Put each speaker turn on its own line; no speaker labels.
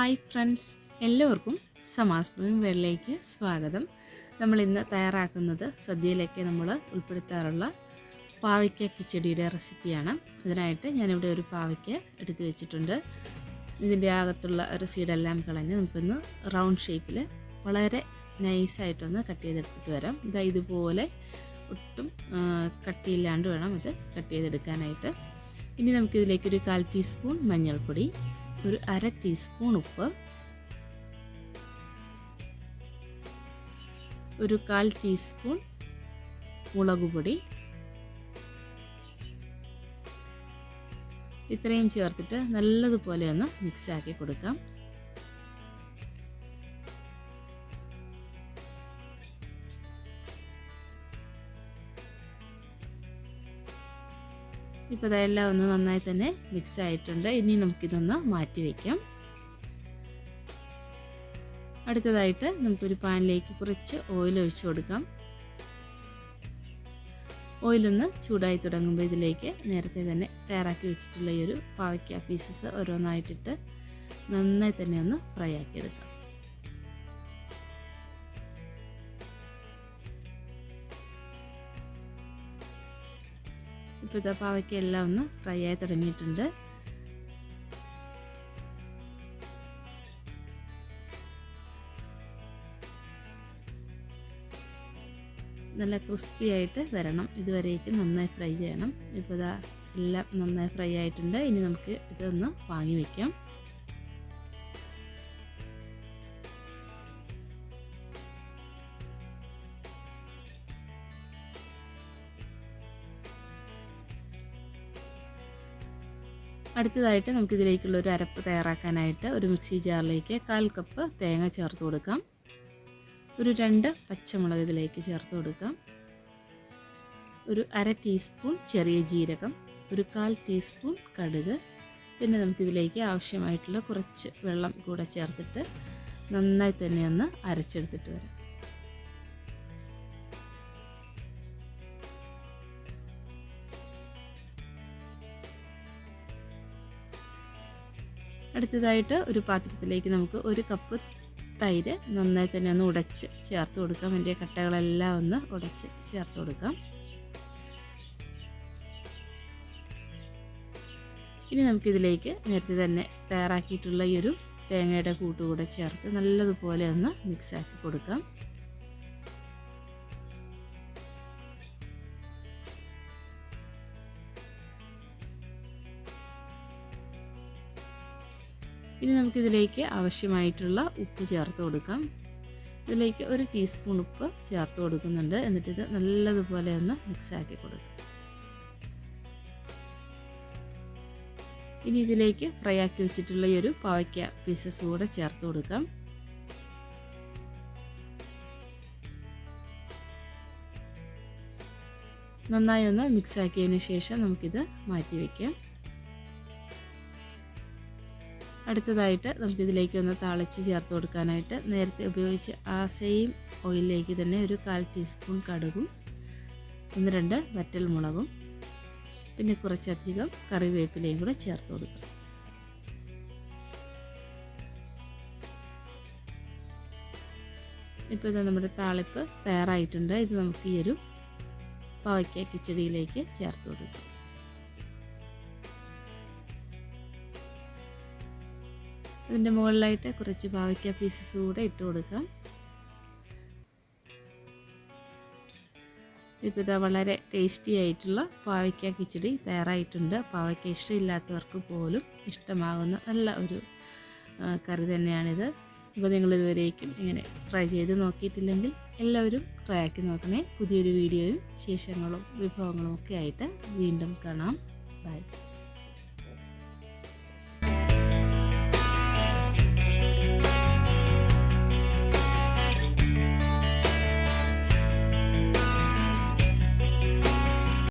Hi friends, എല്ലാവർക്കും സമാസ് doing വേളിലേക്ക് സ്വാഗതം. നമ്മൾ ഇന്ന് തയ്യാറാക്കുന്നത് സദ്യയിലേക്ക് നമ്മൾ ഉൾപ്പെടുത്താറുള്ള പാവയ്ക്ക കിച്ചടിയുടെ റെസിപ്പിയാണ്. ഇതിനായിട്ട് ഞാനിവിടെ ഒരു പാവയ്ക്ക എടുത്തു വെച്ചിട്ടുണ്ട്. ഇതിൻ്റെ അകത്തുള്ള ഒരു സീഡെല്ലാം കളഞ്ഞ് നമുക്കൊന്ന് റൗണ്ട് ഷേപ്പിൽ വളരെ നൈസായിട്ടൊന്ന് കട്ട് ചെയ്തെടുത്തിട്ട് വരാം. ഇതുപോലെ ഒട്ടും കട്ടിയില്ലാണ്ട് വേണം ഇത് കട്ട് ചെയ്തെടുക്കാനായിട്ട്. ഇനി നമുക്കിതിലേക്കൊരു 1/4 ടീസ്പൂൺ മഞ്ഞൾപ്പൊടി, ഒരു 1/2 ടീസ്പൂൺ ഉപ്പ്, ഒരു 1/4 ടീസ്പൂൺ മുളക് പൊടി, ഇത്രയും ചേർത്തിട്ട് നല്ലതുപോലെ ഒന്ന് മിക്സാക്കി കൊടുക്കാം. ഇപ്പോൾ ഇതെല്ലാം ഒന്ന് നന്നായി തന്നെ മിക്സ് ആയിട്ടുണ്ട്. ഇനി നമുക്കിതൊന്ന് മാറ്റി വയ്ക്കാം. അടുത്തതായിട്ട് നമുക്കൊരു പാനിലേക്ക് കുറച്ച് ഓയിൽ ഒഴിച്ചു കൊടുക്കാം. ഓയിലൊന്ന് ചൂടായി തുടങ്ങുമ്പോൾ ഇതിലേക്ക് നേരത്തെ തന്നെ തയ്യാറാക്കി വെച്ചിട്ടുള്ള ഈ ഒരു പാവയ്ക്ക പീസസ് ഓരോന്നായിട്ടിട്ട് നന്നായി തന്നെ ഒന്ന് ഫ്രൈ ആക്കി എടുക്കാം. ഇപ്പോൾ ഇതാ പാവയ്ക്ക എല്ലാം ഒന്ന് ഫ്രൈ ആയി തുടങ്ങിയിട്ടുണ്ട്. നല്ല ക്രിസ്പി ആയിട്ട് വരണം, ഇതുവരേക്കും നന്നായി ഫ്രൈ ചെയ്യണം. ഇപ്പോൾ ഇതാ എല്ലാം നന്നായി ഫ്രൈ ആയിട്ടുണ്ട്. ഇനി നമുക്ക് ഇതൊന്ന് വാങ്ങി വയ്ക്കാം. അടുത്തതായിട്ട് നമുക്കിതിലേക്കുള്ള ഒരു അരപ്പ് തയ്യാറാക്കാനായിട്ട് ഒരു മിക്സി ജാറിലേക്ക് 1/4 കപ്പ് തേങ്ങ ചേർത്ത് കൊടുക്കാം. ഒരു 2 പച്ചമുളക് ഇതിലേക്ക് ചേർത്ത് കൊടുക്കാം. ഒരു 1/2 ടീസ്പൂൺ ചെറിയ ജീരകം, ഒരു 1/4 ടീസ്പൂൺ കടുക്. പിന്നെ നമുക്കിതിലേക്ക് ആവശ്യമായിട്ടുള്ള കുറച്ച് വെള്ളം കൂടെ ചേർത്തിട്ട് നന്നായി തന്നെ ഒന്ന് അരച്ചെടുത്തിട്ട് വരാം. അടുത്തതായിട്ട് ഒരു പാത്രത്തിലേക്ക് നമുക്ക് 1 കപ്പ് തൈര് നന്നായി തന്നെ ഒന്ന് ഉടച്ച് ചേർത്ത് കൊടുക്കാം. അതിൻ്റെ കട്ടകളെല്ലാം ഒന്ന് ഉടച്ച് ചേർത്ത് കൊടുക്കാം. ഇനി നമുക്കിതിലേക്ക് നേരത്തെ തന്നെ തയ്യാറാക്കിയിട്ടുള്ള ഈ ഒരു തേങ്ങയുടെ കൂട്ടുകൂടെ ചേർത്ത് നല്ലതുപോലെ ഒന്ന് മിക്സാക്കി കൊടുക്കാം. ഇനി നമുക്കിതിലേക്ക് ആവശ്യമായിട്ടുള്ള ഉപ്പ് ചേർത്ത് കൊടുക്കാം. ഇതിലേക്ക് 1 ടീസ്പൂൺ ഉപ്പ് ചേർത്ത് കൊടുക്കുന്നുണ്ട്. എന്നിട്ടിത് നല്ലതുപോലെ ഒന്ന് മിക്സാക്കി കൊടുക്കാം. ഇനി ഇതിലേക്ക് ഫ്രൈ ആക്കി വെച്ചിട്ടുള്ള ഈ ഒരു പാവയ്ക്ക പീസസ് കൂടെ ചേർത്ത് കൊടുക്കാം. നന്നായി ഒന്ന് മിക്സാക്കിയതിന് ശേഷം നമുക്കിത് മാറ്റി വയ്ക്കാം. അടുത്തതായിട്ട് നമുക്കിതിലേക്ക് ഒന്ന് താളിച്ച് ചേർത്ത് കൊടുക്കാനായിട്ട് നേരത്തെ ഉപയോഗിച്ച് ആ സെയിം ഓയിലിലേക്ക് തന്നെ ഒരു 1/4 ടീസ്പൂൺ കടുകും 1-2 വറ്റൽ മുളകും പിന്നെ കുറച്ചധികം കറിവേപ്പിലയും കൂടെ ചേർത്ത് കൊടുക്കുക. ഇപ്പോൾ ഇത് നമ്മുടെ താളിപ്പ് തയ്യാറായിട്ടുണ്ട്. ഇത് നമുക്ക് ഈ ഒരു പാവയ്ക്ക കിച്ചടിയിലേക്ക് ചേർത്ത് കൊടുക്കാം. അതിൻ്റെ മുകളിലായിട്ട് കുറച്ച് പാവയ്ക്ക പീസസ് കൂടെ ഇട്ട് കൊടുക്കാം. ഇപ്പോൾ ഇതാ വളരെ ടേസ്റ്റി ആയിട്ടുള്ള പാവയ്ക്ക കിച്ചടി തയ്യാറായിട്ടുണ്ട്. പാവയ്ക്ക ഇഷ്ടമില്ലാത്തവർക്ക് പോലും ഇഷ്ടമാകുന്ന നല്ല ഒരു കറി തന്നെയാണിത്. ഇപ്പോൾ നിങ്ങളിതുവരേക്കും ഇങ്ങനെ ട്രൈ ചെയ്ത് നോക്കിയിട്ടില്ലെങ്കിൽ എല്ലാവരും ട്രൈ ആക്കി നോക്കണേ. പുതിയൊരു വീഡിയോയും വിശേഷങ്ങളും വിഭവങ്ങളും ഒക്കെ ആയിട്ട് വീണ്ടും കാണാം. ബൈ.